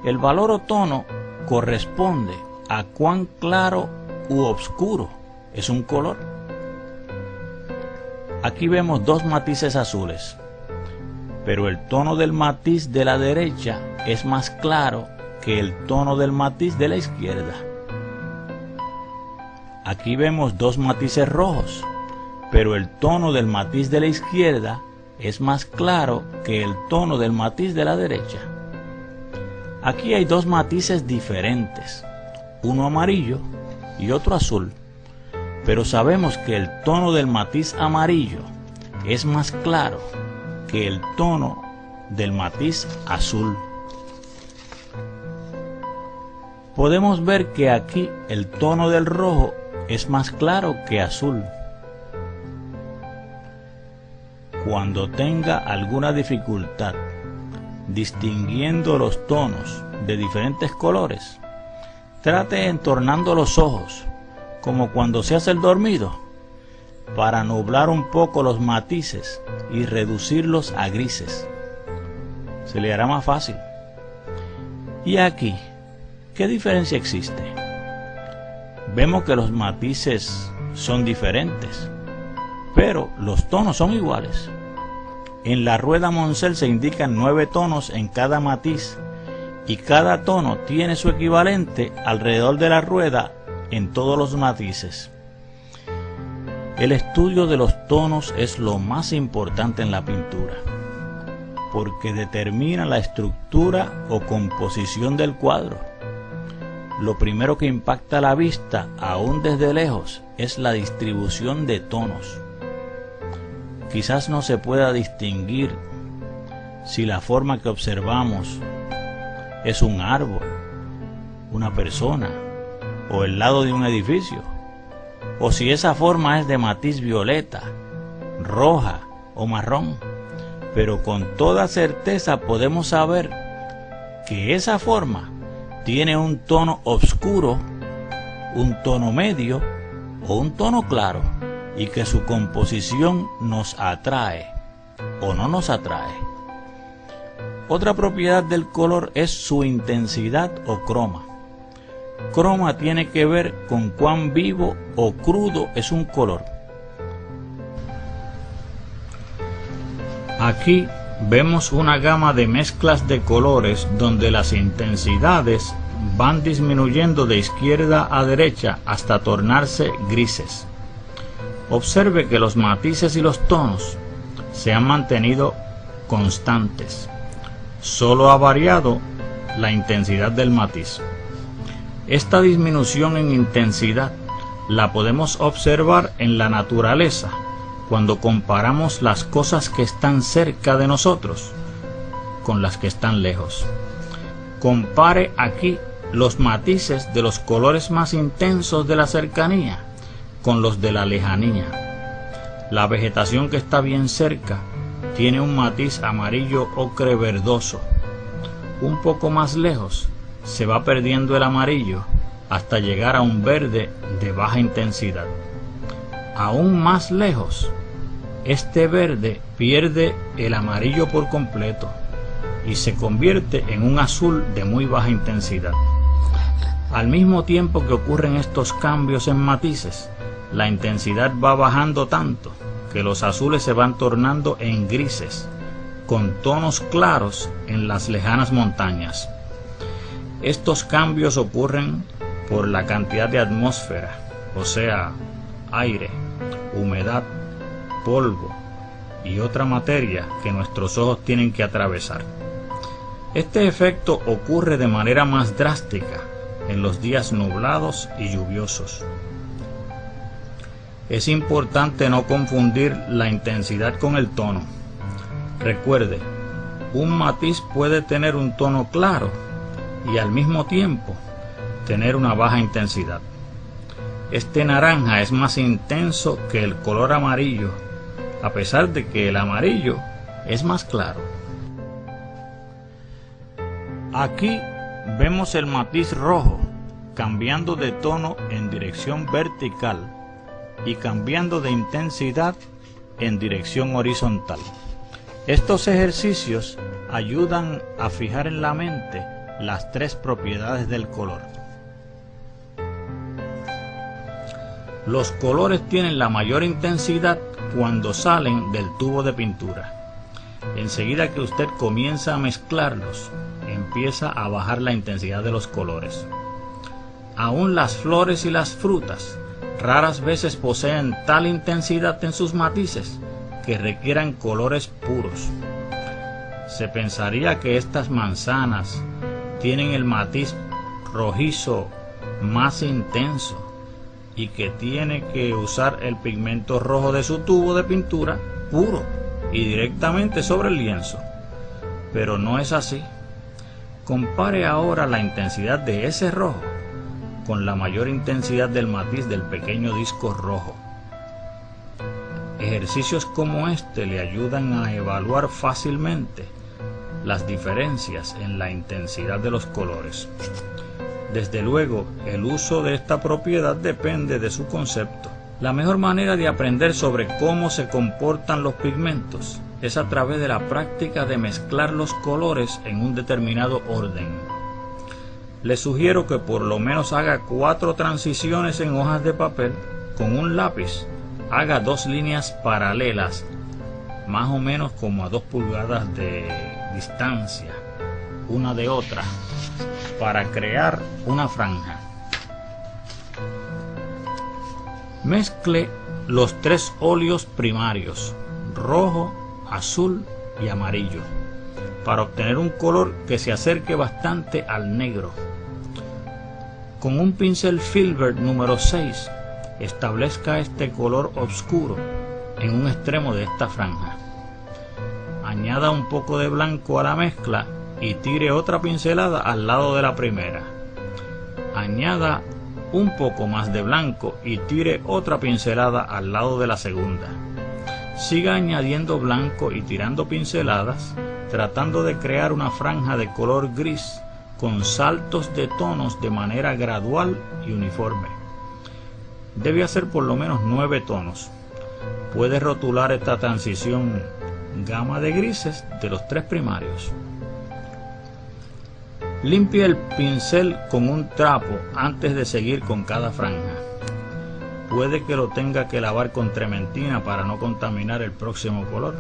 El valor o tono corresponde a cuán claro u oscuro es un color. Aquí vemos dos matices azules, pero el tono del matiz de la derecha es más claro que el tono del matiz de la izquierda. Aquí vemos dos matices rojos, pero el tono del matiz de la izquierda es más claro que el tono del matiz de la derecha. Aquí hay dos matices diferentes, uno amarillo y otro azul, pero sabemos que el tono del matiz amarillo es más claro que el tono del matiz azul. Podemos ver que aquí el tono del rojo es más claro que azul. Cuando tenga alguna dificultad distinguiendo los tonos de diferentes colores, trate entornando los ojos, como cuando se hace el dormido, para nublar un poco los matices y reducirlos a grises. Se le hará más fácil. Y aquí, ¿qué diferencia existe? Vemos que los matices son diferentes, pero los tonos son iguales. En la rueda Moncel se indican 9 tonos en cada matiz y cada tono tiene su equivalente alrededor de la rueda en todos los matices. El estudio de los tonos es lo más importante en la pintura, porque determina la estructura o composición del cuadro. Lo primero que impacta la vista, aún desde lejos, es la distribución de tonos. Quizás no se pueda distinguir si la forma que observamos es un árbol, una persona o el lado de un edificio, o si esa forma es de matiz violeta, roja o marrón, pero con toda certeza podemos saber que esa forma tiene un tono oscuro, un tono medio o un tono claro, y que su composición nos atrae o no nos atrae. Otra propiedad del color es su intensidad o croma. Croma tiene que ver con cuán vivo o crudo es un color. Aquí vemos una gama de mezclas de colores donde las intensidades van disminuyendo de izquierda a derecha hasta tornarse grises. Observe que los matices y los tonos se han mantenido constantes. Solo ha variado la intensidad del matiz. Esta disminución en intensidad la podemos observar en la naturaleza cuando comparamos las cosas que están cerca de nosotros con las que están lejos. Compare aquí los matices de los colores más intensos de la cercanía con los de la lejanía. La vegetación que está bien cerca tiene un matiz amarillo ocre verdoso. Un poco más lejos se va perdiendo el amarillo hasta llegar a un verde de baja intensidad. Aún más lejos, este verde pierde el amarillo por completo y se convierte en un azul de muy baja intensidad. Al mismo tiempo que ocurren estos cambios en matices, la intensidad va bajando tanto que los azules se van tornando en grises, con tonos claros en las lejanas montañas. Estos cambios ocurren por la cantidad de atmósfera, o sea, aire, humedad, polvo y otra materia que nuestros ojos tienen que atravesar. Este efecto ocurre de manera más drástica en los días nublados y lluviosos. Es importante no confundir la intensidad con el tono. Recuerde, un matiz puede tener un tono claro y al mismo tiempo tener una baja intensidad. Este naranja es más intenso que el color amarillo, a pesar de que el amarillo es más claro. Aquí vemos el matiz rojo cambiando de tono en dirección vertical y cambiando de intensidad en dirección horizontal. Estos ejercicios ayudan a fijar en la mente las tres propiedades del color. Los colores tienen la mayor intensidad cuando salen del tubo de pintura. Enseguida que usted comienza a mezclarlos, empieza a bajar la intensidad de los colores. Aún las flores y las frutas raras veces poseen tal intensidad en sus matices que requieran colores puros. Se pensaría que estas manzanas tienen el matiz rojizo más intenso y que tiene que usar el pigmento rojo de su tubo de pintura puro y directamente sobre el lienzo. Pero no es así. Compare ahora la intensidad de ese rojo con la mayor intensidad del matiz del pequeño disco rojo. Ejercicios como este le ayudan a evaluar fácilmente las diferencias en la intensidad de los colores. Desde luego, el uso de esta propiedad depende de su concepto. La mejor manera de aprender sobre cómo se comportan los pigmentos es a través de la práctica de mezclar los colores en un determinado orden. Le sugiero que por lo menos haga 4 transiciones en hojas de papel. Con un lápiz, haga 2 líneas paralelas, más o menos como a 2 pulgadas de distancia, una de otra, para crear una franja. Mezcle los 3 óleos primarios, rojo, azul y amarillo, para obtener un color que se acerque bastante al negro. Con un pincel Filbert número 6, establezca este color oscuro en un extremo de esta franja. Añada un poco de blanco a la mezcla y tire otra pincelada al lado de la primera. Añada un poco más de blanco y tire otra pincelada al lado de la segunda. Siga añadiendo blanco y tirando pinceladas, tratando de crear una franja de color gris con saltos de tonos de manera gradual y uniforme. Debe hacer por lo menos 9 tonos. Puede rotular esta transición gama de grises de los 3 primarios. Limpie el pincel con un trapo antes de seguir con cada franja. Puede que lo tenga que lavar con trementina para no contaminar el próximo color.